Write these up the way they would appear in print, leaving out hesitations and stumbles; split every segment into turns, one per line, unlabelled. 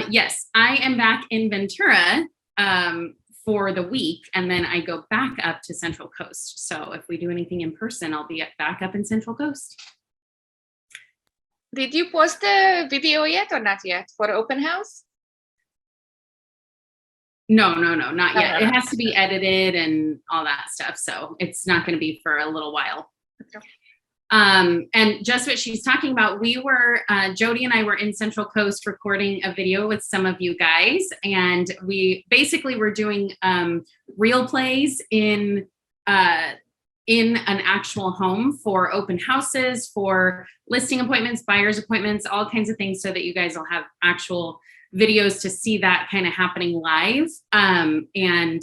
Yes, I am back in Ventura for the week, and then I go back up to Central Coast. So if we do anything in person, I'll be back up in Central Coast.
Did you post the video yet or not yet for open house?
No, not yet. It has to be edited and all that stuff. So it's not going to be for a little while. Okay. And just what she's talking about, we were, Jodi and I were in Central Coast recording a video with some of you guys. And we basically were doing real plays in an actual home for open houses, for listing appointments, buyers appointments, all kinds of things, so that you guys will have actual videos to see that kind of happening live, and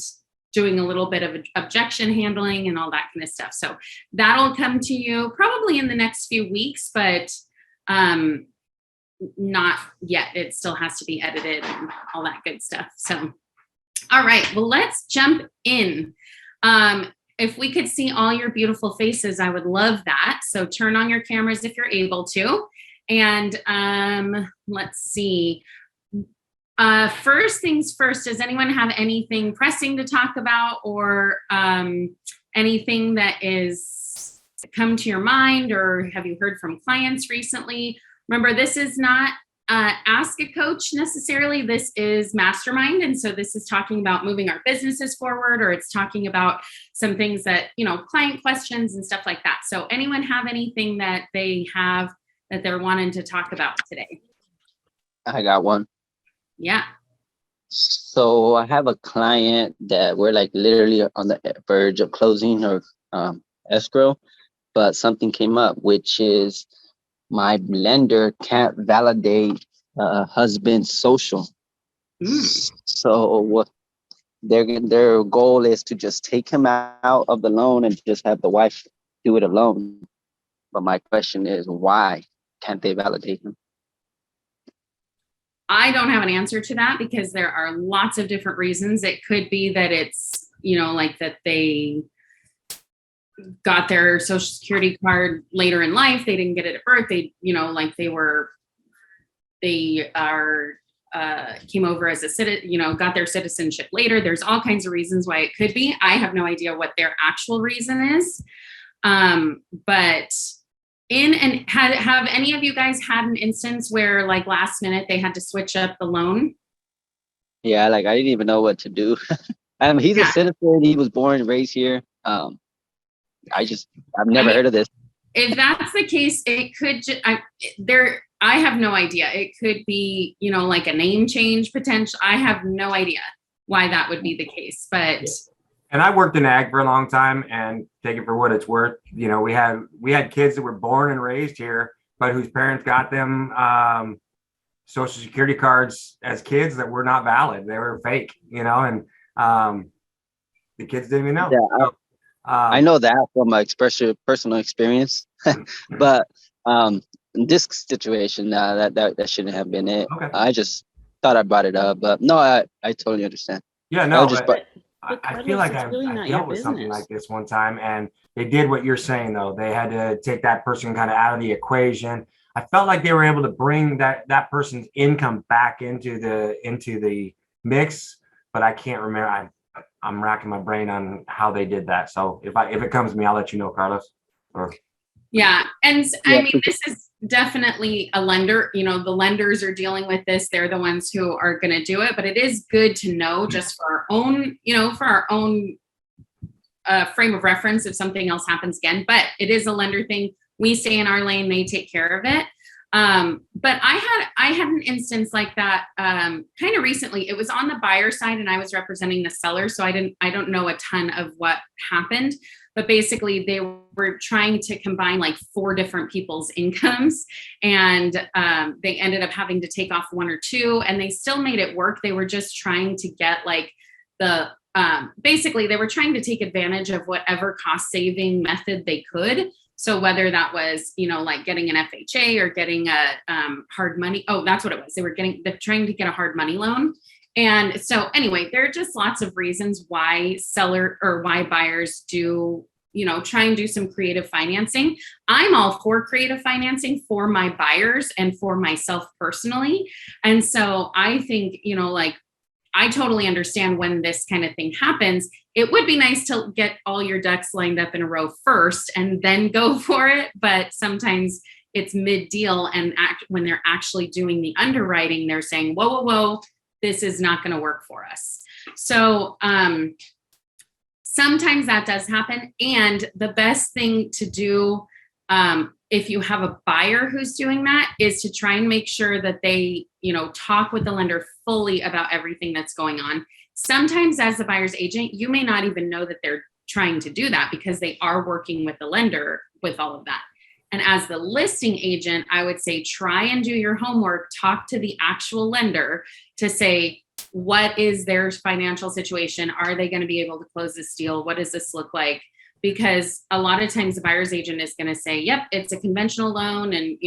doing a little bit of objection handling and all that kind of stuff. So that'll come to you probably in the next few weeks, but not yet. It still has to be edited and all that good stuff. So, all right, well, let's jump in. If we could see all your beautiful faces, I would love that. So turn on your cameras if you're able to. And let's see. First things first, does anyone have anything pressing to talk about, or anything that is come to your mind, or have you heard from clients recently? Remember, this is not Ask a Coach necessarily. This is Mastermind. And so this is talking about moving our businesses forward, or it's talking about some things that, client questions and stuff like that. So anyone have anything that they have that they're wanting to talk about today?
I got one.
Yeah.
So I have a client that we're like literally on the verge of closing or escrow, but something came up, which is my lender can't validate husband's social. So what their goal is to just take him out of the loan and just have the wife do it alone. But my question is, why can't they validate him?
I don't have an answer to that, because there are lots of different reasons. It could be that it's, like that they got their social security card later in life. They didn't get it at birth. They, like they came over as a citizen, got their citizenship later. There's all kinds of reasons why it could be. I have no idea what their actual reason is. But have any of you guys had an instance where, like, last minute they had to switch up the loan?
Yeah, like I didn't even know what to do. He's a citizen. He was born and raised here. I've never heard of this.
If that's the case, it could I have no idea. It could be, like a name change potential. I have no idea why that would be the case, but.
And I worked in ag for a long time, and take it for what it's worth. We had kids that were born and raised here, but whose parents got them social security cards as kids that were not valid. They were fake, and the kids didn't even know.
Yeah, I know that from my personal experience, but in this situation, that shouldn't have been it. Okay. I just thought I brought it up, but no, I totally understand.
Yeah, no, I feel like I dealt with something like this one time, and they did what you're saying, though. They had to take that person kind of out of the equation. I felt like they were able to bring that person's income back into the mix, but I can't remember. I'm racking my brain on how they did that. So if it comes to me, I'll let you know, Carlos.
Yeah. And I mean, this is definitely a lender, the lenders are dealing with this. They're the ones who are going to do it, but it is good to know, just for our own, frame of reference if something else happens again. But it is a lender thing. We stay in our lane, they take care of it. But I had an instance like that kind of recently. It was on the buyer side and I was representing the seller. So I don't know a ton of what happened, but basically they were trying to combine like 4 different people's incomes, and they ended up having to take off 1 or 2, and they still made it work. They were just trying to get like basically they were trying to take advantage of whatever cost saving method they could. So whether that was, like getting an FHA or getting a hard money. Oh, that's what it was. They're trying to get a hard money loan. And so anyway, there are just lots of reasons why buyers do try and do some creative financing. I'm all for creative financing for my buyers and for myself personally. And so I think, I totally understand when this kind of thing happens. It would be nice to get all your ducks lined up in a row first and then go for it. But sometimes it's mid-deal, and when they're actually doing the underwriting, they're saying, whoa, whoa, whoa, this is not going to work for us. So sometimes that does happen. And the best thing to do if you have a buyer who's doing that is to try and make sure that they, talk with the lender fully about everything that's going on. Sometimes as the buyer's agent, you may not even know that they're trying to do that because they are working with the lender with all of that. And as the listing agent, I would say try and do your homework, talk to the actual lender to say, what is their financial situation? Are they going to be able to close this deal? What does this look like? Because a lot of times the buyer's agent is going to say, yep, it's a conventional loan and,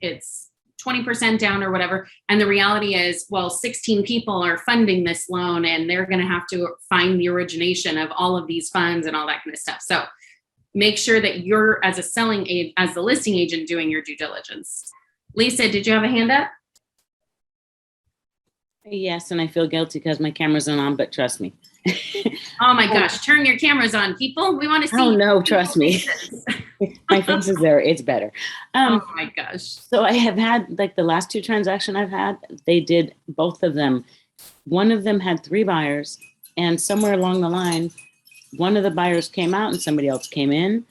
it's 20% down or whatever. And the reality is, well, 16 people are funding this loan and they're going to have to find the origination of all of these funds and all that kind of stuff. So make sure that you're, as the listing agent, doing your due diligence. Lisa, did you have a hand up?
Yes, and I feel guilty because my camera's not on, but trust me.
Oh my gosh, turn your cameras on, people. We want to see.
Oh no, trust me. My face is there. It's better.
Oh my gosh.
So I have had, like the last 2 transactions I've had, they did both of them. One of them had 3 buyers, and somewhere along the line, one of the buyers came out and somebody else came in.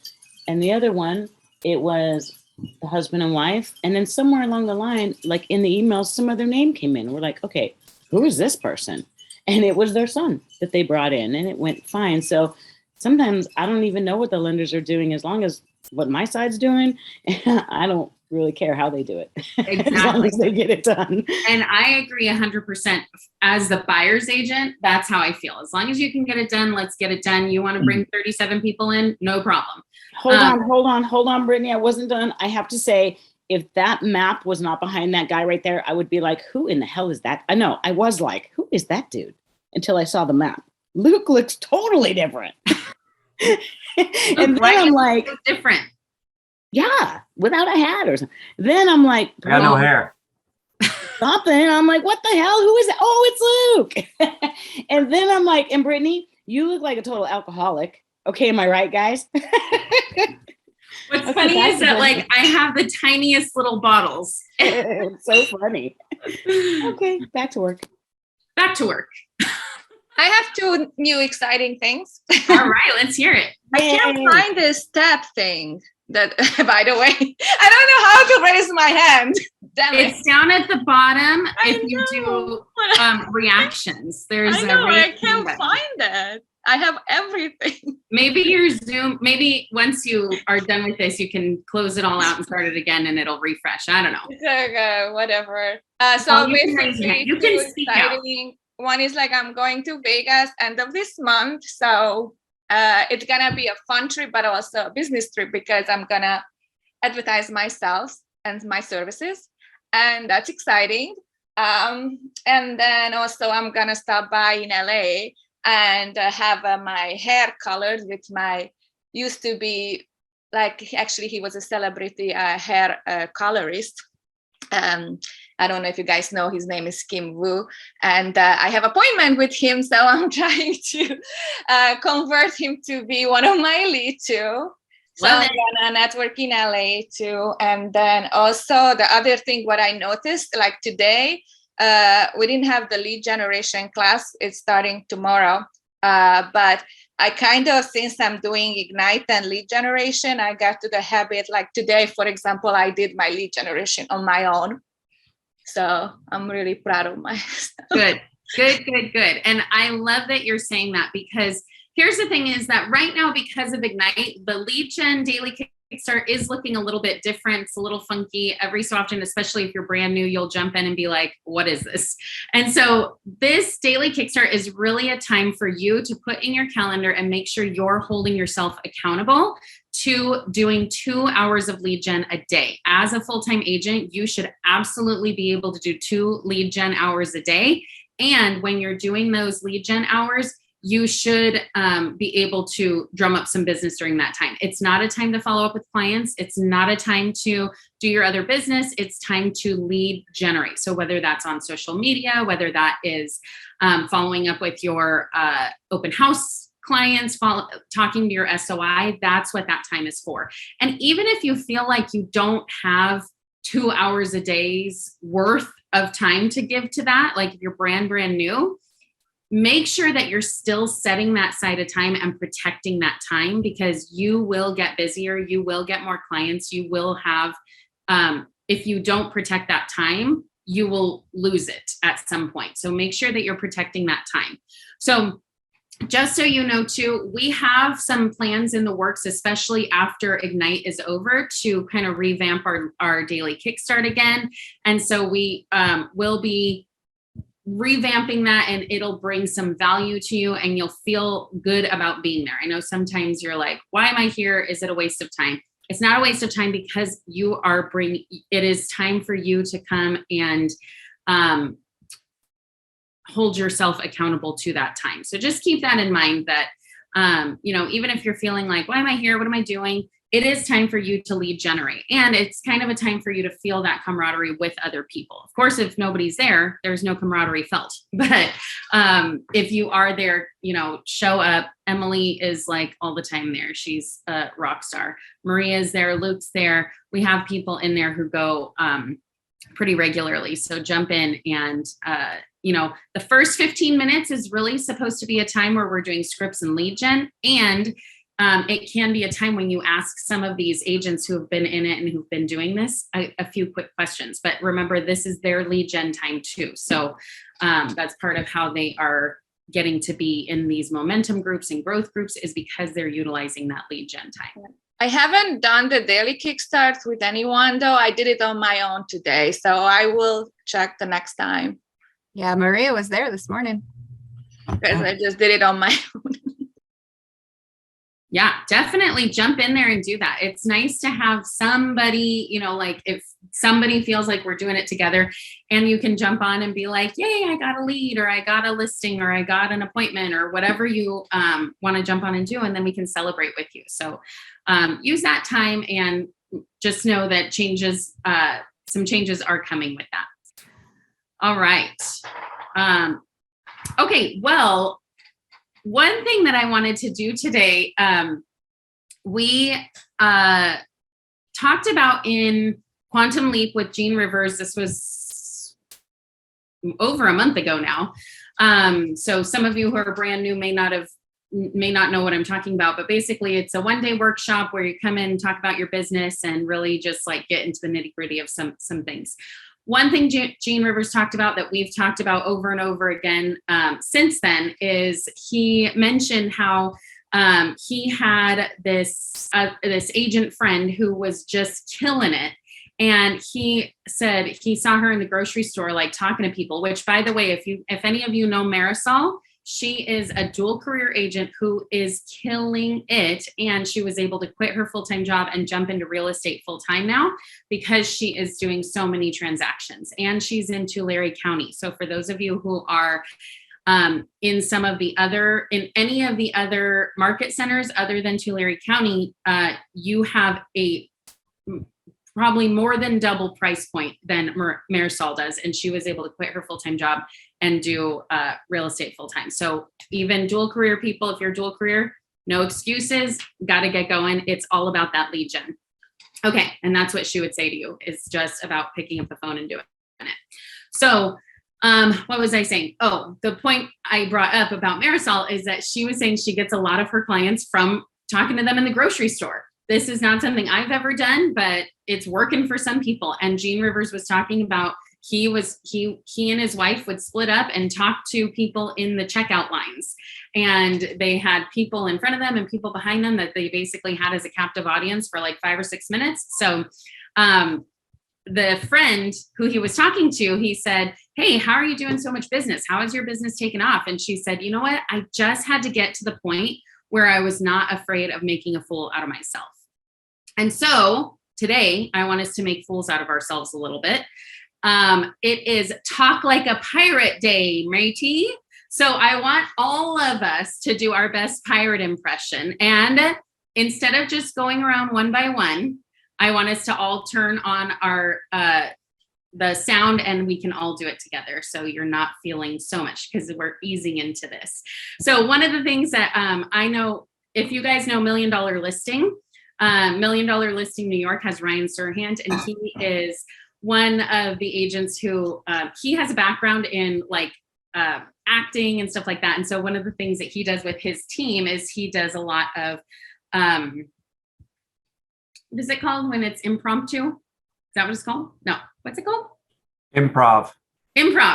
And the other one, it was the husband and wife. And then somewhere along the line, like in the emails, some other name came in. We're like, okay, who is this person? And it was their son that they brought in, and it went fine. So sometimes I don't even know what the lenders are doing, as long as what my side's doing. I don't really care how they do it.
Exactly.
As long as they get it done.
And I agree 100%. As the buyer's agent, that's how I feel. As long as you can get it done, let's get it done. You want to bring 37 people in? No problem.
Hold on, Brittany. I wasn't done. I have to say, if that map was not behind that guy right there, I would be like, who in the hell is that? I know. I was like, who is that dude? Until I saw the map. Luke looks totally different. And then I'm like,
different.
Yeah, without a hat or something. Then I'm like,
I got no hair.
Something. I'm like, what the hell? Who is it? Oh, it's Luke. And then I'm like, and Brittany, you look like a total alcoholic. Okay, am I right, guys?
What's funny is that like I have the tiniest little bottles.
It's so funny. Okay, back to work.
Back to work.
I have 2 new exciting things.
All right, let's hear it.
I can't find the step thing. That, by the way, I don't know how to raise my hand. Damn it.
It's down at the bottom. If you do reactions, there's
I can't find that. I have everything.
Maybe your Zoom, maybe once you are done with this, you can close it all out and start it again and it'll refresh. I don't know.
Okay, whatever. So basically,
you can speak out.
One is like I'm going to Vegas end of this month. So it's gonna be a fun trip, but also a business trip because I'm gonna advertise myself and my services. And that's exciting. And then also I'm gonna stop by in LA and have my hair colored with my, used to be like, actually he was a celebrity hair colorist. I don't know if you guys know, his name is Kim Woo, and I have appointment with him, so I'm trying to convert him to be one of my lead too. So I'm gonna network in LA too. And then also the other thing, what I noticed, like today, we didn't have the lead generation class. It's starting tomorrow. But I kind of, since I'm doing Ignite and lead generation, I got to the habit, like today, for example, I did my lead generation on my own. So I'm really proud of myself.
Good. And I love that you're saying that, because here's the thing is that right now, because of Ignite, the lead gen daily kickstart is looking a little bit different. It's a little funky every so often, especially if you're brand new, you'll jump in and be like, what is this? And so this daily kickstart is really a time for you to put in your calendar and make sure you're holding yourself accountable to doing 2 hours of lead gen a day. As a full-time agent, you should absolutely be able to do 2 lead gen hours a day. And when you're doing those lead gen hours, you should be able to drum up some business during that time. It's not a time to follow up with clients. It's not a time to do your other business. It's time to lead generate. So whether that's on social media, whether that is following up with your open house clients, talking to your SOI, that's what that time is for. And even if you feel like you don't have 2 hours a day's worth of time to give to that, like if you're brand new, make sure that you're still setting that side of time and protecting that time, because you will get busier. You will get more clients. You will have, if you don't protect that time, you will lose it at some point. So make sure that you're protecting that time. So just so you know too, we have some plans in the works, especially after Ignite is over, to kind of revamp our daily kickstart again. And so we will be revamping that, and it'll bring some value to you and you'll feel good about being there. I know sometimes you're like, why am I here? Is it a waste of time? It's not a waste of time, because you are it is time for you to come and hold yourself accountable to that time. So just keep that in mind, that, even if you're feeling like, why am I here? What am I doing? It is time for you to lead generate. And it's kind of a time for you to feel that camaraderie with other people. Of course, if nobody's there, there's no camaraderie felt. But if you are there, show up. Emily is like all the time there. She's a rock star. Maria's there. Luke's there. We have people in there who go pretty regularly. So jump in, and the first 15 minutes is really supposed to be a time where we're doing scripts and lead gen. And it can be a time when you ask some of these agents who have been in it and who've been doing this a few quick questions. But remember, this is their lead gen time too. So that's part of how they are getting to be in these momentum groups and growth groups, is because they're utilizing that lead gen time.
I haven't done the daily kickstart with anyone, though. I did it on my own today. So I will check the next time.
Yeah, Maria was there this morning.
Because I just did it on my own.
Yeah, definitely jump in there and do that. It's nice to have somebody, like if somebody feels like we're doing it together, and you can jump on and be like, yay, I got a lead, or I got a listing, or I got an appointment, or whatever you want to jump on and do. And then we can celebrate with you. So use that time, and just know that some changes are coming with that. All right. Okay, well, one thing that I wanted to do today, we talked about in Quantum Leap with Jean Rivers. This was over a month ago now. So some of you who are brand new may not know what I'm talking about, but basically it's a one-day workshop where you come in and talk about your business and really just like get into the nitty-gritty of some things. One thing Jean Rivers talked about that we've talked about over and over again since then is he mentioned how he had this agent friend who was just killing it. And he said he saw her in the grocery store, like talking to people, which, by the way, if any of you know Marisol, she is a dual career agent who is killing it. And she was able to quit her full-time job and jump into real estate full-time now, because she is doing so many transactions, and she's in Tulare County. So for those of you who are in any of the other market centers other than Tulare County, you have a probably more than double price point than Marisol does. And she was able to quit her full-time job and do real estate full-time. So even dual career people, if you're dual career, no excuses, got to get going. It's all about that lead gen. Okay. And that's what she would say to you. It's just about picking up the phone and doing it. So what was I saying? Oh, the point I brought up about Marisol is that she was saying she gets a lot of her clients from talking to them in the grocery store. This is not something I've ever done, but it's working for some people. And Jean Rivers was talking about he and his wife would split up and talk to people in the checkout lines. And they had people in front of them and people behind them that they basically had as a captive audience for like 5 or 6 minutes. So the friend who he was talking to, he said, hey, how are you doing so much business? How has your business taken off? And she said, you know what? I just had to get to the point where I was not afraid of making a fool out of myself. And so today I want us to make fools out of ourselves a little bit. It is Talk Like a Pirate Day, matey. So I want all of us to do our best pirate impression. And instead of just going around one by one, I want us to all turn on our the sound and we can all do it together. So you're not feeling so much because we're easing into this. So one of the things that I know, if you guys know Million Dollar Listing New York has Ryan Serhant, and he is one of the agents who he has a background in like acting and stuff like that. And so one of the things that he does with his team is he does a lot of what is it called when it's impromptu? Is that what it's called? No. What's it called?
Improv.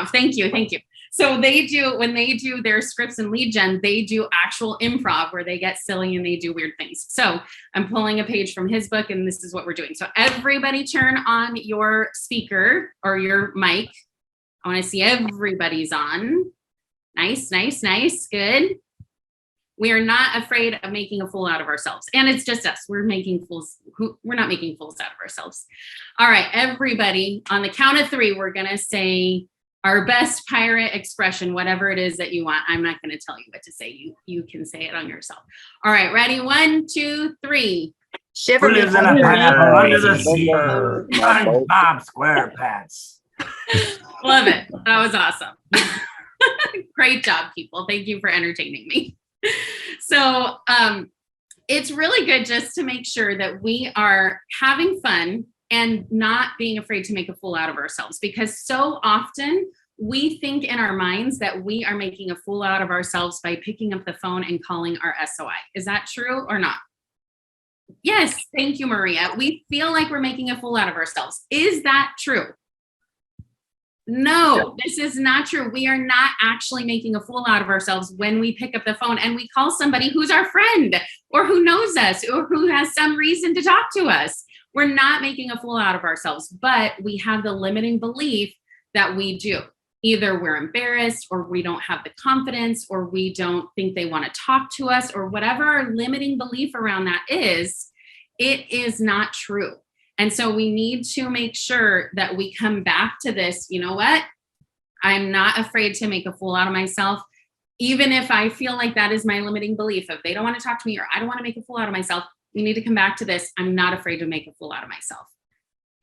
Thank you. So when they do their scripts and lead gen, they do actual improv where they get silly and they do weird things. So I'm pulling a page from his book and this is what we're doing. So everybody turn on your speaker or your mic. I want to see everybody's on. Nice. Good. We are not afraid of making a fool out of ourselves. And it's just us. We're not making fools out of ourselves. All right, everybody, on the count of 3, we're going to say our best pirate expression, whatever it is that you want. I'm not going to tell you what to say. You can say it on yourself. All right, ready? 1, 2, 3.
Shiver
Who
me.
lives in a pineapple under the sea? SpongeBob SquarePants.
Love it. That was awesome. Great job, people. Thank you for entertaining me. So it's really good just to make sure that we are having fun and not being afraid to make a fool out of ourselves, because so often we think in our minds that we are making a fool out of ourselves by picking up the phone and calling our SOI. Is that true or not? Yes. Thank you, Maria. We feel like we're making a fool out of ourselves. Is that true? No, this is not true. We are not actually making a fool out of ourselves when we pick up the phone and we call somebody who's our friend or who knows us or who has some reason to talk to us. We're not making a fool out of ourselves, but we have the limiting belief that we do. Either we're embarrassed or we don't have the confidence or we don't think they want to talk to us or whatever our limiting belief around that is, it is not true. And so we need to make sure that we come back to this. You know what? I'm not afraid to make a fool out of myself, even if I feel like that is my limiting belief. If they don't want to talk to me or I don't want to make a fool out of myself, we need to come back to this. I'm not afraid to make a fool out of myself.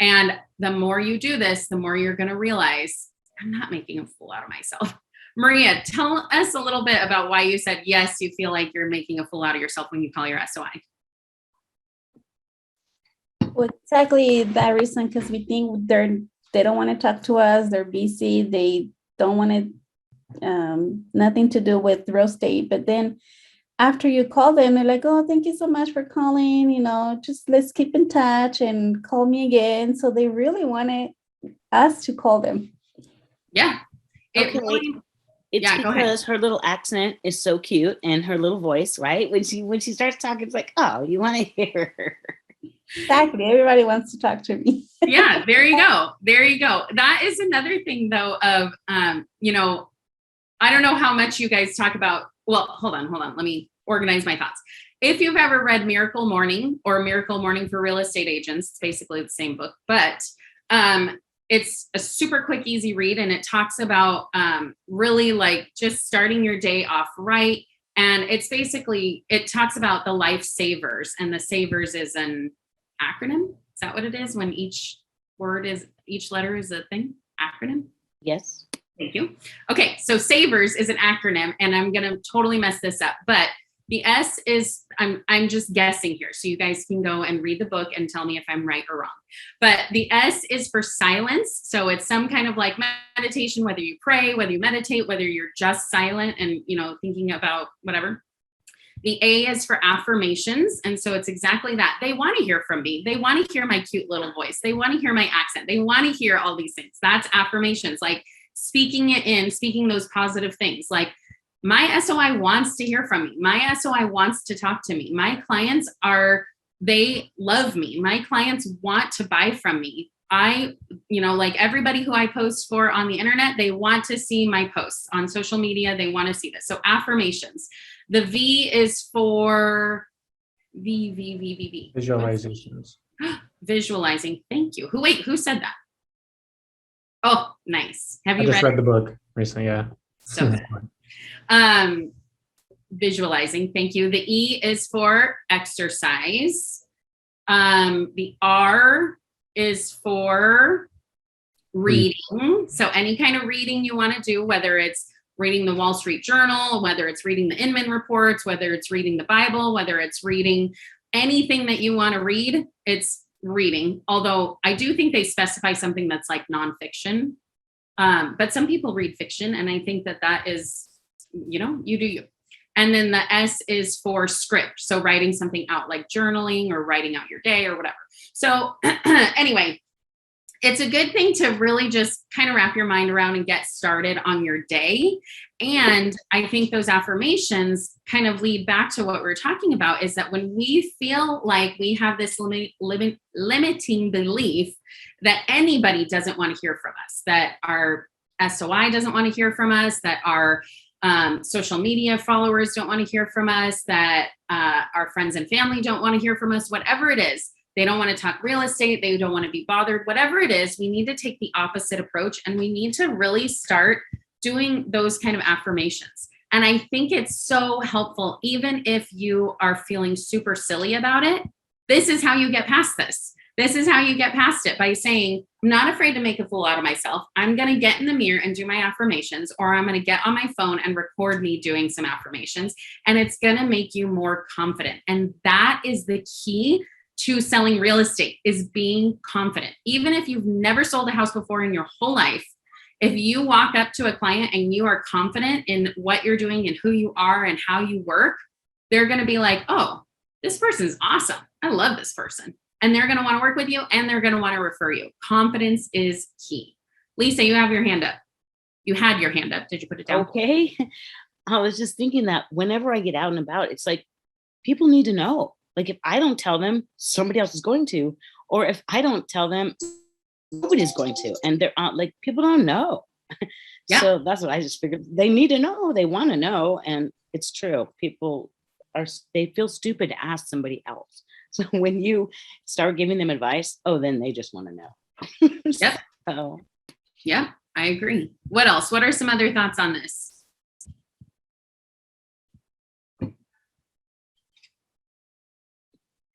And the more you do this, the more you're going to realize I'm not making a fool out of myself. Maria, tell us a little bit about why you said, yes, you feel like you're making a fool out of yourself when you call your SOI.
Well, exactly that reason, because we think they don't want to talk to us, they're busy, they don't want to, nothing to do with real estate. But then after you call them, they're like, oh, thank you so much for calling, just let's keep in touch and call me again. So they really wanted us to call them.
Yeah.
It's because her little accent is so cute and her little voice, right? When she starts talking, it's like, oh, you want to hear her.
Exactly. Everybody wants to talk to me.
Yeah, there you go. That is another thing though of, I don't know how much you guys talk about. Well, hold on. Let me organize my thoughts. If you've ever read Miracle Morning or Miracle Morning for Real Estate Agents, it's basically the same book, but it's a super quick, easy read. And it talks about really like just starting your day off right. And it's basically, it talks about the life savers, and the savers is an acronym. Is that what it is when each letter is a thing? Acronym?
Yes.
Thank you. Okay, so SAVERS is an acronym, and I'm gonna totally mess this up, but the S is, I'm just guessing here, so you guys can go and read the book and tell me if I'm right or wrong. But the S is for silence, so it's some kind of like meditation, whether you pray, whether you meditate, whether you're just silent and thinking about whatever. The A is for affirmations, and so it's exactly that. They want to hear from me. They want to hear my cute little voice. They want to hear my accent. They want to hear all these things. That's affirmations, like speaking those positive things. Like, my SOI wants to hear from me. My SOI wants to talk to me. My clients they love me. My clients want to buy from me. Like everybody who I post for on the internet, they want to see my posts on social media. They want to see this. So affirmations. The V is for
Visualizations.
Visualizing. Thank you. Who said that? Oh, nice. Have you
read the book recently? Yeah.
So Visualizing. Thank you. The E is for exercise. The R is for reading. So any kind of reading you want to do, whether it's reading the Wall Street Journal, whether it's reading the Inman reports, whether it's reading the Bible, whether it's reading anything that you want to read, it's reading. Although I do think they specify something that's like nonfiction. But some people read fiction, and I think that is, you do you. And then the S is for script. So writing something out, like journaling or writing out your day or whatever. So anyway, it's a good thing to really just kind of wrap your mind around and get started on your day. And I think those affirmations kind of lead back to what we're talking about, is that when we feel like we have this limiting belief that anybody doesn't want to hear from us, that our SOI doesn't want to hear from us, that our social media followers don't want to hear from us, that our friends and family don't want to hear from us, whatever it is, they don't want to talk real estate, they don't want to be bothered, whatever it is, we need to take the opposite approach, and we need to really start doing those kind of affirmations. And I think it's so helpful, even if you are feeling super silly about it. This is how you get past this. This is how you get past it, by saying, I'm not afraid to make a fool out of myself. I'm going to get in the mirror and do my affirmations, or I'm going to get on my phone and record me doing some affirmations. And it's going to make you more confident. And that is the key to selling real estate, is being confident. Even if you've never sold a house before in your whole life, if you walk up to a client and you are confident in what you're doing and who you are and how you work, they're going to be like, oh, this person's awesome. I love this person. And they're going to want to work with you, and they're going to want to refer you. Confidence is key. Lisa, you have your hand up. You had your hand up. Did you put it down?
Okay. I was just thinking that whenever I get out and about, it's like people need to know. Like if I don't tell them, somebody else is going to, or if I don't tell them, nobody's going to. And they're like, people don't know. Yeah. So that's what I just figured. They need to know. They want to know. And it's true. People they feel stupid to ask somebody else. So when you start giving them advice, then they just want to know.
Yep.
So.
Yeah, I agree. What else? What are some other thoughts on this?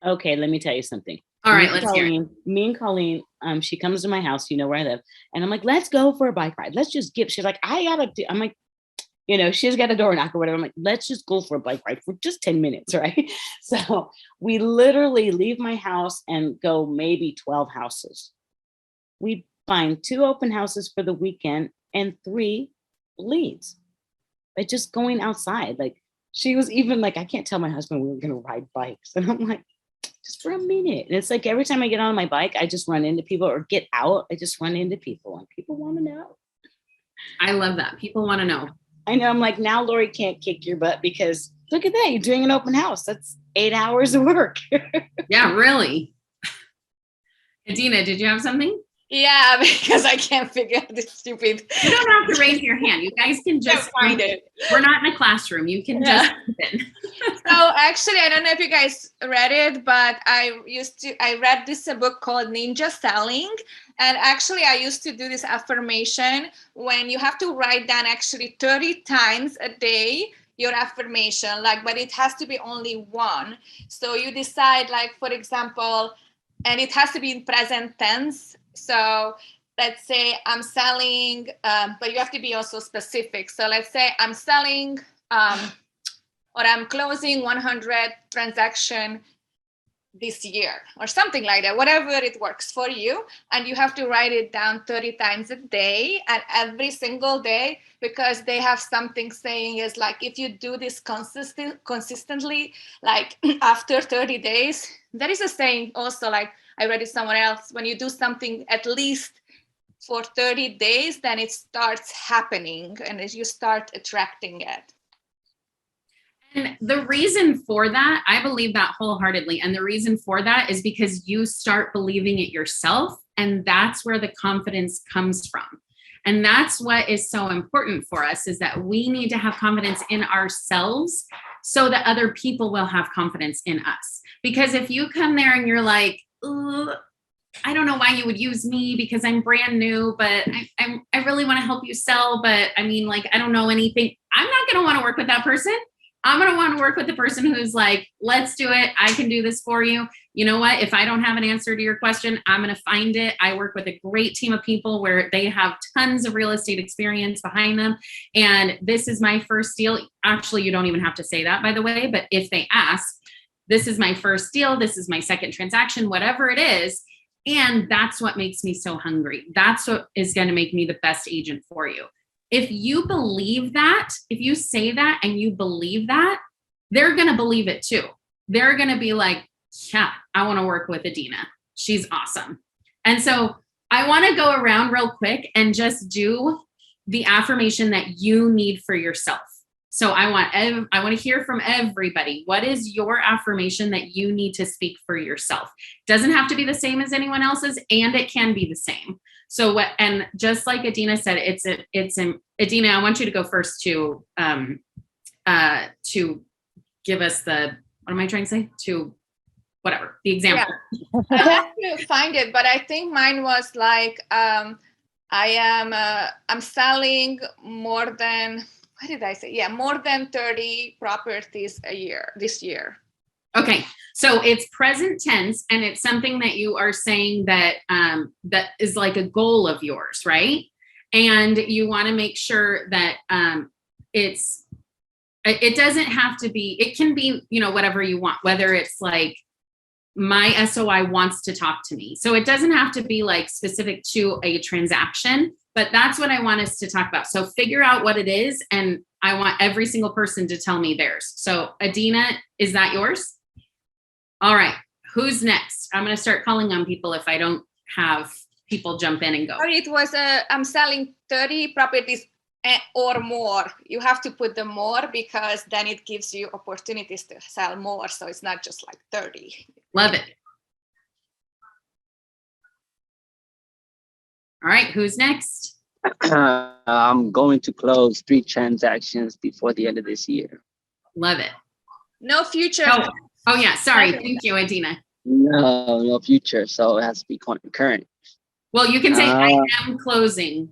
Okay, let me tell you something.
All right, let's hear it.
Me and Colleen, she comes to my house, where I live, and I'm like, let's go for a bike ride. Let's just she's like, I'm like, she's got a door knock or whatever. I'm like, let's just go for a bike ride for just 10 minutes, right? So we literally leave my house and go maybe 12 houses. We find 2 open houses for the weekend and 3 leads by just going outside. Like she was even like, I can't tell my husband we were going to ride bikes. And I'm like, just for a minute. And it's like every time I get on my bike, I just run into people, or get out, I just run into people, and people want to know.
I love that. People want to know.
I know. I'm like, now Lori can't kick your butt because look at that. You're doing an open house. That's 8 hours of work.
Yeah, really. Adina, did you have something?
Yeah, because I can't figure out this stupid.
You don't have to raise your hand. You guys can just
find it.
We're not in a classroom. You can just.
So actually, I don't know if you guys read it, but I read this book called Ninja Selling. And actually, I used to do this affirmation when you have to write down actually 30 times a day your affirmation, but it has to be only one. So you decide, for example, and it has to be in present tense. So let's say I'm selling, but you have to be also specific. So let's say I'm selling or I'm closing 100 transaction this year or something like that, whatever it works for you. And you have to write it down 30 times a day and every single day, because they have something saying is if you do this consistently, after 30 days, there is a saying also, I read it somewhere else, when you do something at least for 30 days, then it starts happening and as you start attracting it.
And the reason for that, I believe that wholeheartedly. And the reason for that is because you start believing it yourself. And that's where the confidence comes from. And that's what is so important for us, is that we need to have confidence in ourselves so that other people will have confidence in us. Because if you come there and you're like, I don't know why you would use me because I'm brand new, but I really want to help you sell. But I mean, I don't know anything. I'm not going to want to work with that person. I'm going to want to work with the person who's like, let's do it. I can do this for you. You know what? If I don't have an answer to your question, I'm going to find it. I work with a great team of people where they have tons of real estate experience behind them. And this is my first deal. Actually, you don't even have to say that, by the way. But if they ask, this is my first deal. This is my second transaction, whatever it is. And that's what makes me so hungry. That's what is going to make me the best agent for you. If you believe that, if you say that and you believe that, they're going to believe it too. They're going to be like, yeah, I want to work with Adina. She's awesome. And so I want to go around real quick and just do the affirmation that you need for yourself. So I want to hear from everybody. What is your affirmation that you need to speak for yourself? Doesn't have to be the same as anyone else's, and it can be the same. So what, and just like Adina said, Adina, I want you to go first to give us the, what am I trying to say? To whatever, the example.
Yeah. I have to find it, but I think mine was like, I'm selling more than, what did I say? Yeah, more than 30 properties a year this year.
Okay, so it's present tense, and it's something that you are saying that that is like a goal of yours, right? And you want to make sure that it doesn't have to be, it can be, you know, whatever you want, whether it's like my SOI wants to talk to me. So it doesn't have to be like specific to a transaction, but that's what I want us to talk about. So figure out what it is, and I want every single person to tell me theirs. So Adina, is that yours? All right, who's next? I'm going to start calling on people if I don't have people jump in and go.
It was, I'm selling 30 properties or more. You have to put the more because then it gives you opportunities to sell more. So it's not just like 30.
Love it. All right, who's next?
I'm going to close 3 transactions before the end of this year.
Love it.
No future.
Oh yeah, sorry. Thank you, Adina.
No future. So it has to be current.
Well, you can say I am closing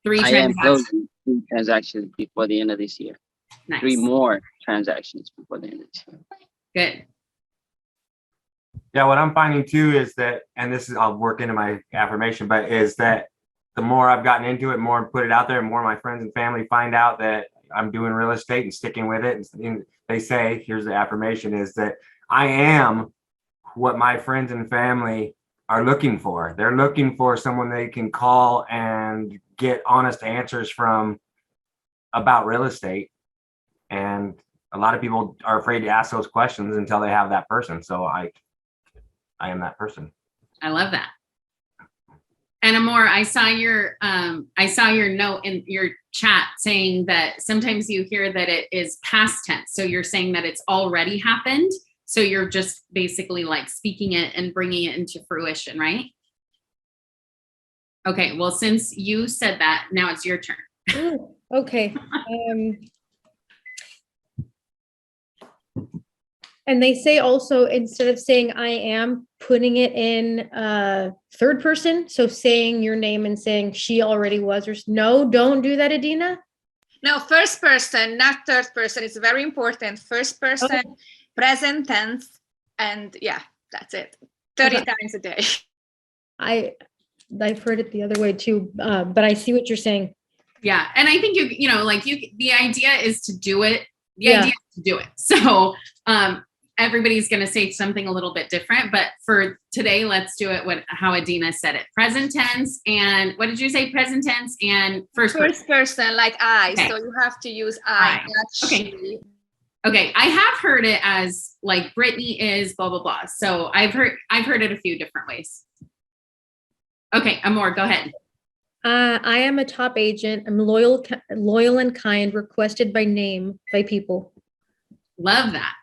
3 transactions.
I am closing 3 transactions before the end of this year.
Nice.
3 more transactions before the end of this year.
Good.
Yeah, what I'm finding too is that, and this is, I'll work into my affirmation, but is that the more I've gotten into it, more put it out there, more my friends and family find out that I'm doing real estate and sticking with it. And they say, here's the affirmation, is that I am what my friends and family are looking for. They're looking for someone they can call and get honest answers from about real estate. And a lot of people are afraid to ask those questions until they have that person. So I am that person.
I love that. And Amor, I saw your note in your chat saying that sometimes you hear that it is past tense. So you're saying that it's already happened. So you're just basically like speaking it and bringing it into fruition, right? Okay, well, since you said that, now it's your turn.
Ooh, okay. And they say also, instead of saying I am, putting it in third person. So saying your name and saying she already was, or no, don't do that, Adina.
No, first person, not third person. It's very important. First person, present tense. And yeah, that's it. 30 times a day.
I've heard it the other way too, but I see what you're saying.
Yeah. And I think the idea is to do it. The idea is to do it. So everybody's going to say something a little bit different, but for today, let's do it how Adina said it. Present tense, and what did you say? Present tense and first
person, like I.
Okay.
So you have to use I, not she.
Okay. I have heard it as like Brittany is blah, blah, blah. So I've heard it a few different ways. Okay. Amor, go ahead.
I am a top agent. I'm loyal and kind, requested by name by people.
Love that.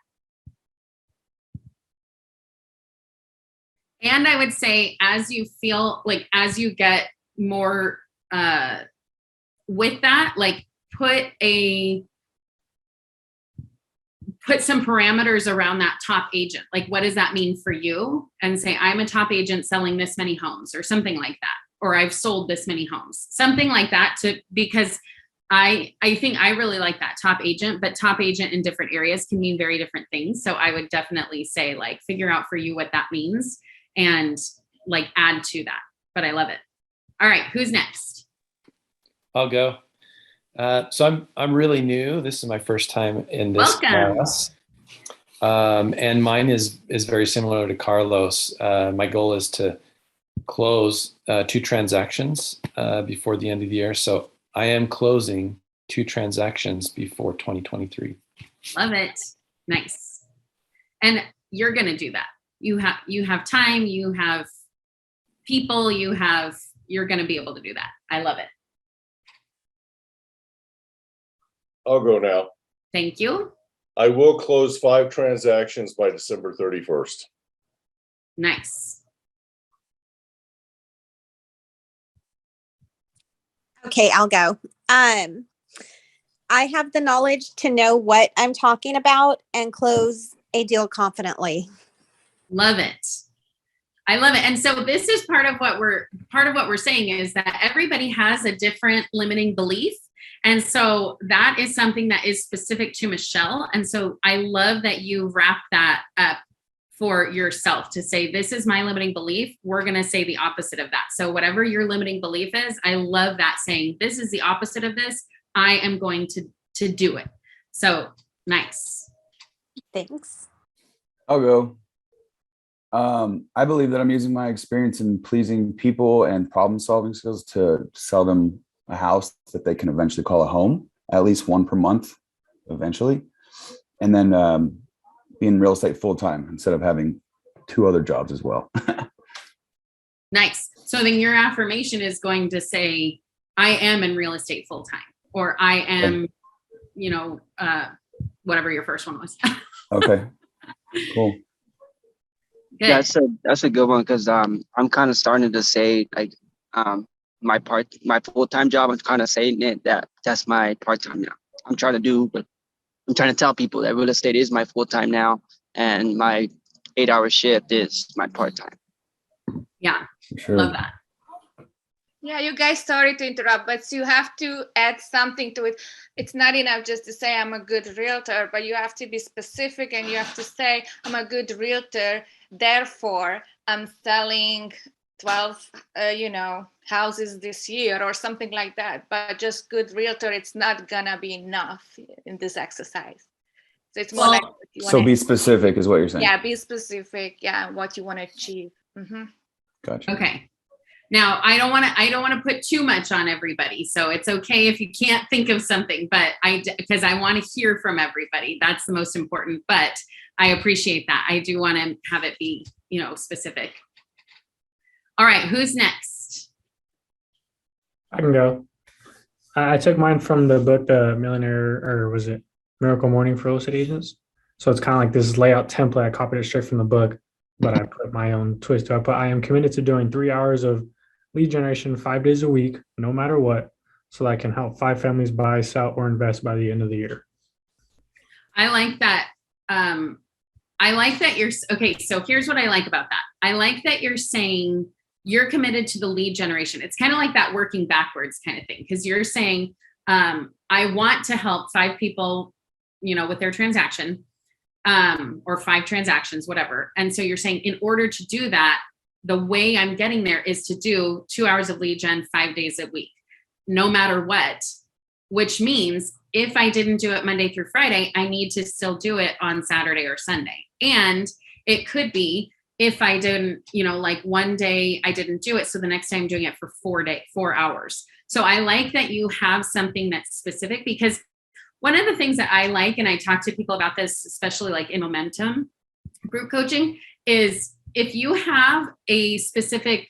And I would say, as you feel like, as you get more with that, like put some parameters around that top agent. Like, what does that mean for you? And say, I'm a top agent selling this many homes or something like that. Or I've sold this many homes, something like that, because I think I really like that top agent, but top agent in different areas can mean very different things. So I would definitely say like figure out for you what that means and like add to that. But I love it. All right, who's next?
I'll go. So I'm really new. This is my first time in this class. And mine is very similar to Carlos. My goal is to close 2 transactions before the end of the year. So I am closing 2 transactions before 2023.
Love it. Nice. And you're going to do that. You have time, you have people, you're going to be able to do that. I love it.
I'll go now.
Thank you.
I will close 5 transactions by December 31st.
Nice.
Okay, I'll go. I have the knowledge to know what I'm talking about and close a deal confidently.
Love it. I love it. And so this is part of what we're saying is that everybody has a different limiting belief. And so that is something that is specific to Michelle. And so I love that you wrap that up for yourself to say, this is my limiting belief. We're going to say the opposite of that. So whatever your limiting belief is, I love that saying, this is the opposite of this. I am going to do it. So nice.
Thanks.
I'll go. I believe that I'm using my experience in pleasing people and problem solving skills to sell them a house that they can eventually call a home, at least 1 per month eventually. And then be in real estate full time instead of having 2 other jobs as well.
Nice. So then your affirmation is going to say, I am in real estate full time, or I am, whatever your first one was.
Okay. Cool.
Good.
That's a good one because I'm kind of starting to say like my full-time job. I'm kind of saying that's my part-time now. I'm trying to tell people that real estate is my full-time now, and my 8-hour shift is my part-time.
Yeah,
sure.
Love that.
Yeah, you guys, sorry to interrupt, but you have to add something to it. It's not enough just to say I'm a good realtor, but you have to be specific and you have to say I'm a good realtor. Therefore, I'm selling 12, houses this year or something like that. But just good realtor, it's not gonna be enough in this exercise. So it's more like
so be specific is what you're saying.
Yeah, be specific. Yeah, what you want to achieve. Mm-hmm.
Gotcha.
Okay. Now I don't want to put too much on everybody. So it's okay if you can't think of something, but because I want to hear from everybody. That's the most important, but I appreciate that. I do want to have it be, specific. All right. Who's next?
I can go. I took mine from the book, The Millionaire, or was it Miracle Morning for Real Estate Agents? So it's kind of like this layout template. I copied it straight from the book, but I put my own twist to it. But I am committed to doing 3 hours of lead generation 5 days a week, no matter what, so that I can help 5 families buy, sell, or invest by the end of the year.
I like that. I like that you're okay. So here's what I like about that. I like that you're saying you're committed to the lead generation. It's kind of like that working backwards kind of thing, because you're saying, I want to help 5 people, with their transaction, or 5 transactions, whatever. And so you're saying in order to do that, the way I'm getting there is to do 2 hours of lead gen 5 days a week, no matter what, which means if I didn't do it Monday through Friday, I need to still do it on Saturday or Sunday. And it could be if I didn't, like one day I didn't do it, so the next day I'm doing it for 4 hours. So I like that you have something that's specific, because one of the things that I like, and I talk to people about this, especially like in momentum group coaching, is if you have a specific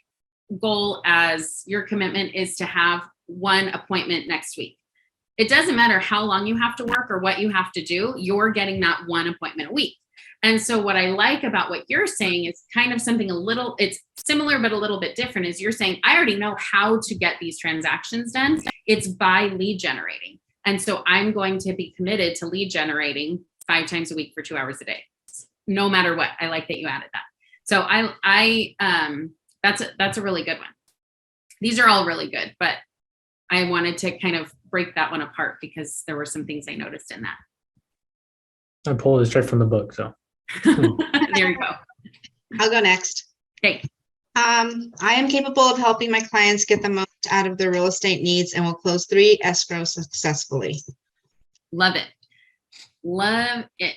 goal as your commitment is to have 1 appointment next week, it doesn't matter how long you have to work or what you have to do, you're getting that 1 appointment a week. And so what I like about what you're saying is kind of something it's similar, but a little bit different, is you're saying, I already know how to get these transactions done. It's by lead generating. And so I'm going to be committed to lead generating 5 times a week for 2 hours a day, no matter what. I like that you added that. So that's a really good one. These are all really good, but I wanted to kind of break that one apart because there were some things I noticed in that.
I pulled it straight from the book, so.
There you go.
I'll go next.
Okay.
I am capable of helping my clients get the most out of their real estate needs and will close 3 escrows successfully.
Love it. Love it.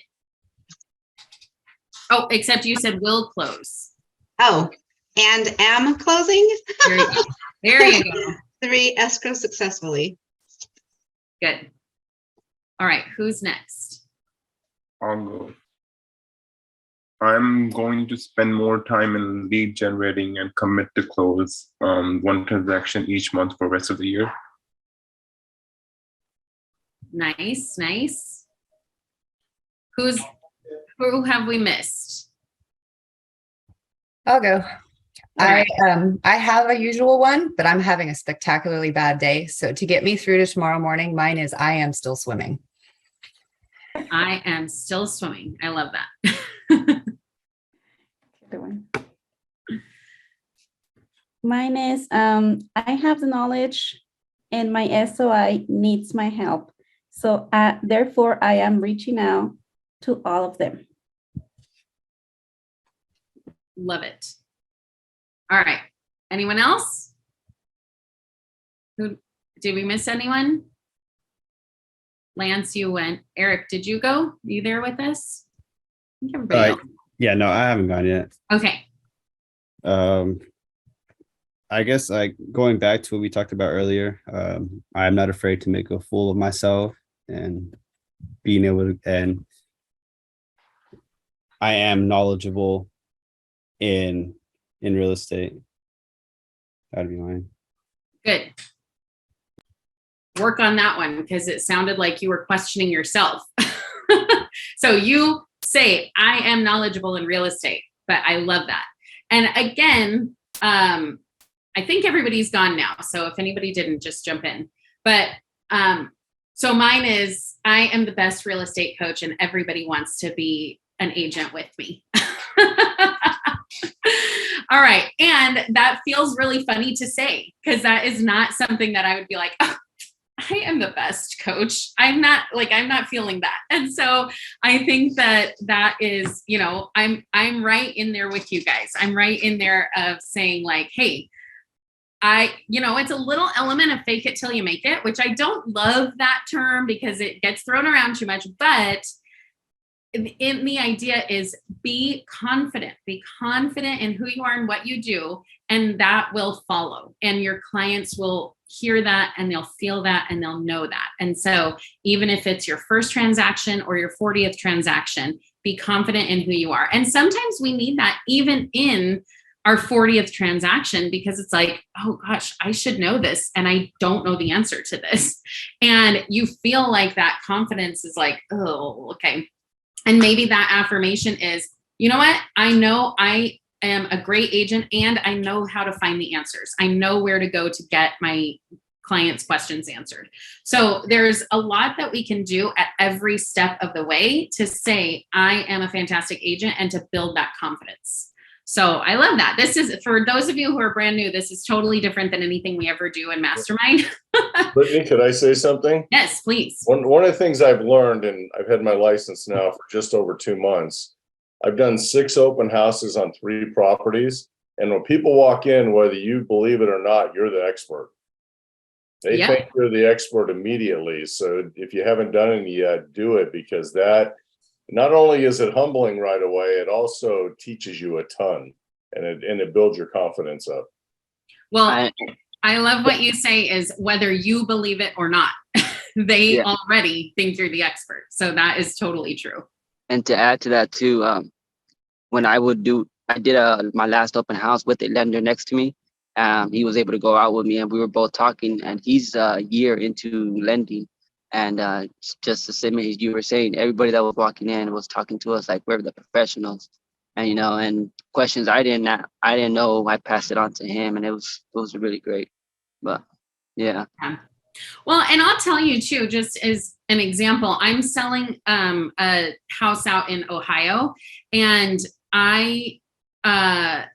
Oh, except you said will close.
Oh, and am closing?
There you go. There you go.
3 escrows successfully.
Good. All right. Who's next?
I'll go. I'm going to spend more time in lead generating and commit to close 1 transaction each month for the rest of the year.
Nice, nice. Who have we missed?
I'll go. I have a usual one, but I'm having a spectacularly bad day. So to get me through to tomorrow morning, mine is I am still swimming.
I am still swimming. I love that.
Mine is I have the knowledge and my SOI needs my help. So therefore I am reaching out to all of them.
Love it. All right. Anyone else? Did we miss anyone? Lance, you went. Eric, did you go? Are you there with us? I think everybody else.
Yeah, no, I haven't gone yet.
Okay.
I guess going back to what we talked about earlier, I'm not afraid to make a fool of myself and being able to, and I am knowledgeable in real estate. That'd be mine.
Good. Work on that one because it sounded like you were questioning yourself. So you say, I am knowledgeable in real estate, but I love that. And again, I think everybody's gone now. So if anybody didn't, just jump in. But so mine is, I am the best real estate coach and everybody wants to be an agent with me. All right. And that feels really funny to say because that is not something that I would be like, oh, I am the best coach. I'm not feeling that. And so I think that is, I'm right in there with you guys. I'm right in there of saying like, hey, it's a little element of fake it till you make it, which I don't love that term because it gets thrown around too much, but in the idea is be confident in who you are and what you do, and that will follow. And your clients will hear that and they'll feel that and they'll know that. And so even if it's your first transaction or your 40th transaction, be confident in who you are. And sometimes we need that even in our 40th transaction because it's like, oh gosh, I should know this and I don't know the answer to this. And you feel like that confidence is like, oh, okay. And maybe that affirmation is, you know what? I know I am a great agent and I know how to find the answers. I know where to go to get my clients' questions answered. So there's a lot that we can do at every step of the way to say, I am a fantastic agent and to build that confidence. So I love that. This is, for those of you who are brand new, this is totally different than anything we ever do in Mastermind.
Brittany, could I say something?
Yes, please.
One of the things I've learned, and I've had my license now for just over 2 months, I've done 6 open houses on 3 properties. And when people walk in, whether you believe it or not, you're the expert. They think you're the expert immediately. So if you haven't done it yet, do it, because that not only is it humbling right away, it also teaches you a ton and it builds your confidence up.
Well, I love what you say is whether you believe it or not, they already think you're the expert. So that is totally true.
And to add to that too, when I did my last open house with a lender next to me. He was able to go out with me and we were both talking, and he's a year into lending. And just the same as you were saying, everybody that was walking in was talking to us like we're the professionals. And and questions I didn't know, I passed it on to him, and it was really great. But yeah.
Well, and I'll tell you too, just as an example, I'm selling a house out in Ohio, and I am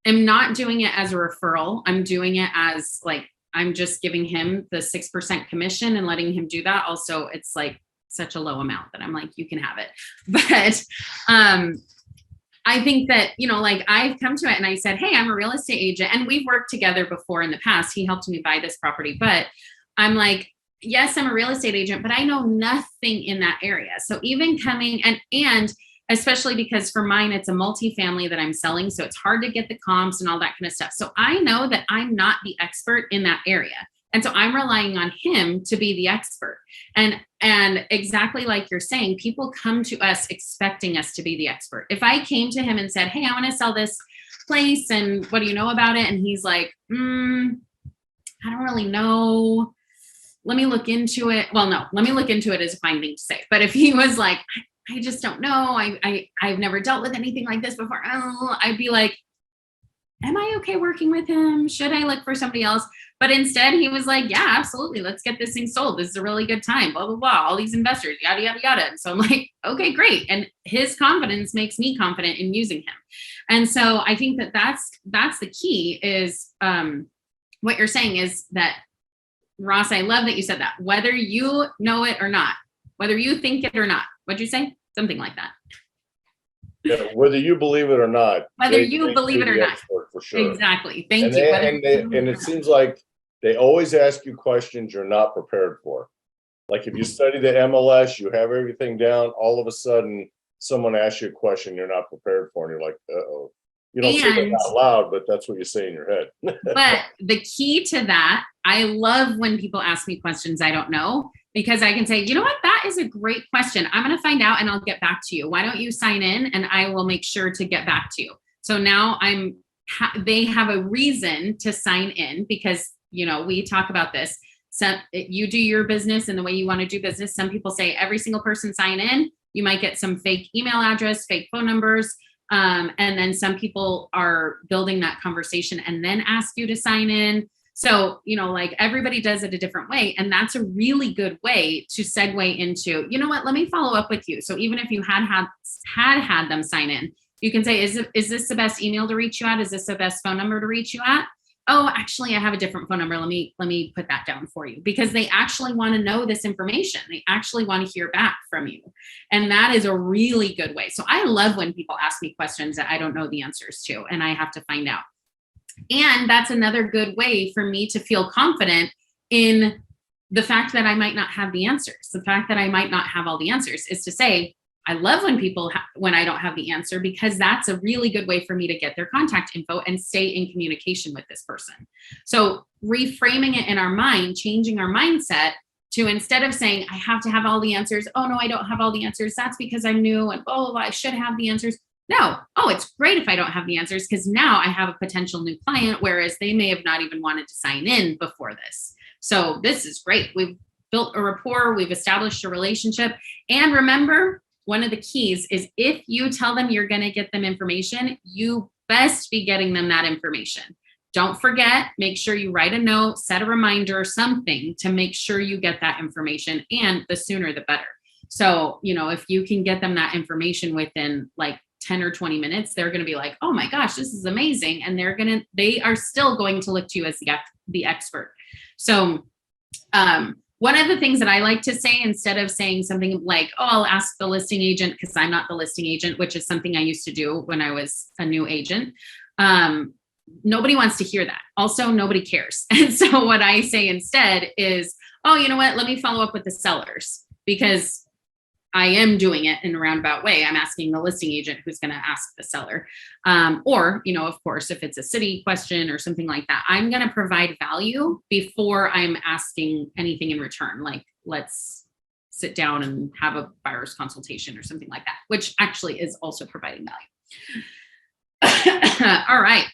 not doing it as a referral. I'm doing it as like I'm just giving him the 6% commission and letting him do that. Also, it's like such a low amount that I'm like, you can have it. But I think that, you know, like I've come to it and I said, hey, I'm a real estate agent, and we've worked together before in the past. He helped me buy this property, but I'm like, yes, I'm a real estate agent, but I know nothing in that area. So even coming and especially because for mine, it's a multifamily that I'm selling. So it's hard to get the comps and all that kind of stuff. So I know that I'm not the expert in that area. And so I'm relying on him to be the expert. And exactly like you're saying, people come to us expecting us to be the expert. If I came to him and said, hey, I want to sell this place, and what do you know about it? And he's like, I don't really know. Let me look into it. Well, no, let me look into it is a fine thing to say. But if he was like, I just don't know. I've never dealt with anything like this before. Oh, I'd be like, am I okay working with him? Should I look for somebody else? But instead he was like, yeah, absolutely. Let's get this thing sold. This is a really good time, blah, blah, blah. All these investors, yada, yada, yada. And so I'm like, okay, great. And his confidence makes me confident in using him. And so I think that that's the key is what you're saying is that, Ross, I love that you said that, whether you know it or not, whether you think it or not. What'd you say? Something like that.
Yeah, whether you believe it or not.
Whether you believe it or not.
For sure.
Exactly. Thank
and
you.
And it seems like they always ask you questions you're not prepared for. Like if you study the MLS, you have everything down, all of a sudden someone asks you a question you're not prepared for, and you're like, uh-oh. You don't say that out loud, but that's what you say in your head.
But the key to that, I love when people ask me questions I don't know, because I can say, you know what, that is a great question. I'm going to find out and I'll get back to you. Why don't you sign in and I will make sure to get back to you. So now they have a reason to sign in because, you know, we talk about this. So you do your business in the way you want to do business. Some people say every single person sign in. You might get some fake email address, fake phone numbers. And then some people are building that conversation and then ask you to sign in. So, you know, like everybody does it a different way. And that's a really good way to segue into, you know what, let me follow up with you. So even if you had them sign in, you can say, is this the best email to reach you at? Is this the best phone number to reach you at? Oh, actually, I have a different phone number. Let me put that down for you, because they actually want to know this information. They actually want to hear back from you. And that is a really good way. So I love when people ask me questions that I don't know the answers to, and I have to find out. And that's another good way for me to feel confident in the fact that I might not have the answers. The fact that I might not have all the answers is to say, I love when people, when I don't have the answer, because that's a really good way for me to get their contact info and stay in communication with this person. So reframing it in our mind, changing our mindset to, instead of saying, I have to have all the answers. Oh no, I don't have all the answers. That's because I'm new and blah, blah, blah, I should have the answers. No. Oh, it's great if I don't have the answers, because now I have a potential new client, whereas they may have not even wanted to sign in before this. So this is great. We've built a rapport. We've established a relationship. And remember, one of the keys is if you tell them you're going to get them information, you best be getting them that information. Don't forget, make sure you write a note, set a reminder, something to make sure you get that information, and the sooner the better. So, you know, if you can get them that information within like 10 or 20 minutes, they're going to be like, oh my gosh, this is amazing. And they are still going to look to you as the expert. So, one of the things that I like to say, instead of saying something like, oh, I'll ask the listing agent, because I'm not the listing agent, which is something I used to do when I was a new agent. Nobody wants to hear that. Also, nobody cares. And so what I say instead is, oh, you know what? Let me follow up with the sellers, because I am doing it in a roundabout way. I'm asking the listing agent who's going to ask the seller. Or, you know, of course, if it's a city question or something like that, I'm going to provide value before I'm asking anything in return. Like, let's sit down and have a buyer's consultation or something like that, which actually is also providing value. All right.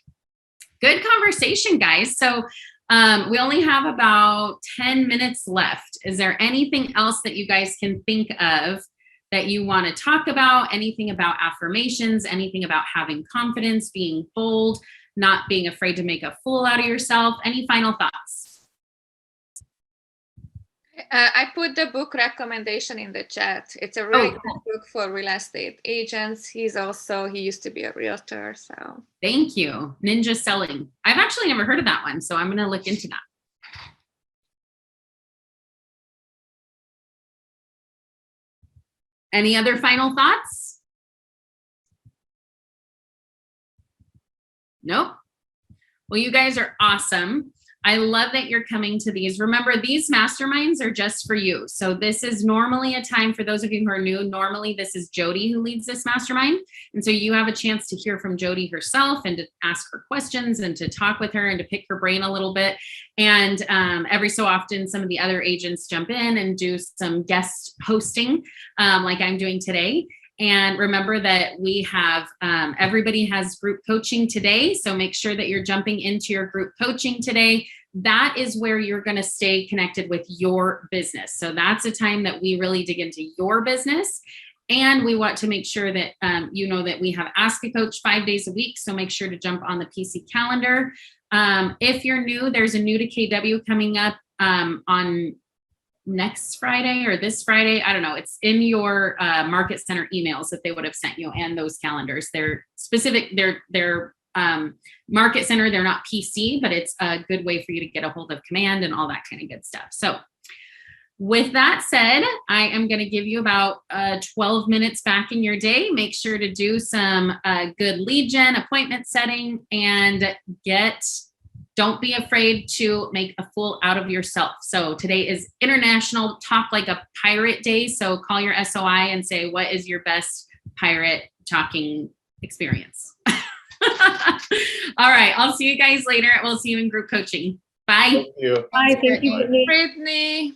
Good conversation, guys. So we only have about 10 minutes left. Is there anything else that you guys can think of that you want to talk about? Anything about affirmations, anything about having confidence, being bold, not being afraid to make a fool out of yourself? Any final thoughts?
I put the book recommendation in the chat. It's a really good book for real estate agents. He used to be a realtor. So
thank you. Ninja Selling. I've actually never heard of that one, so I'm going to look into that. Any other final thoughts? Nope. Well, you guys are awesome. I love that you're coming to these. Remember, these masterminds are just for you. So this is normally a time for those of you who are new. Normally, this is Jodi who leads this mastermind. And so you have a chance to hear from Jodi herself and to ask her questions and to talk with her and to pick her brain a little bit. And every so often, some of the other agents jump in and do some guest hosting like I'm doing today. And remember that we have, everybody has group coaching today. So make sure that you're jumping into your group coaching today. That is where you're going to stay connected with your business. So that's a time that we really dig into your business. And we want to make sure that you know that we have Ask a Coach 5 days a week. So make sure to jump on the PC calendar. If you're new, there's a new to KW coming up on next Friday or this Friday. I don't know. It's in your Market Center emails that they would have sent you and those calendars. They're specific. They're Market Center. They're not PC, but it's a good way for you to get a hold of command and all that kind of good stuff. So with that said, I am going to give you about 12 minutes back in your day. Make sure to do some good lead gen, appointment setting, and don't be afraid to make a fool out of yourself. So today is International Talk Like a Pirate Day. So call your SOI and say, what is your best pirate talking experience? All right. I'll see you guys later. We'll see you in group coaching. Bye.
Thank you.
Bye. Thank you, Brittany.
Brittany.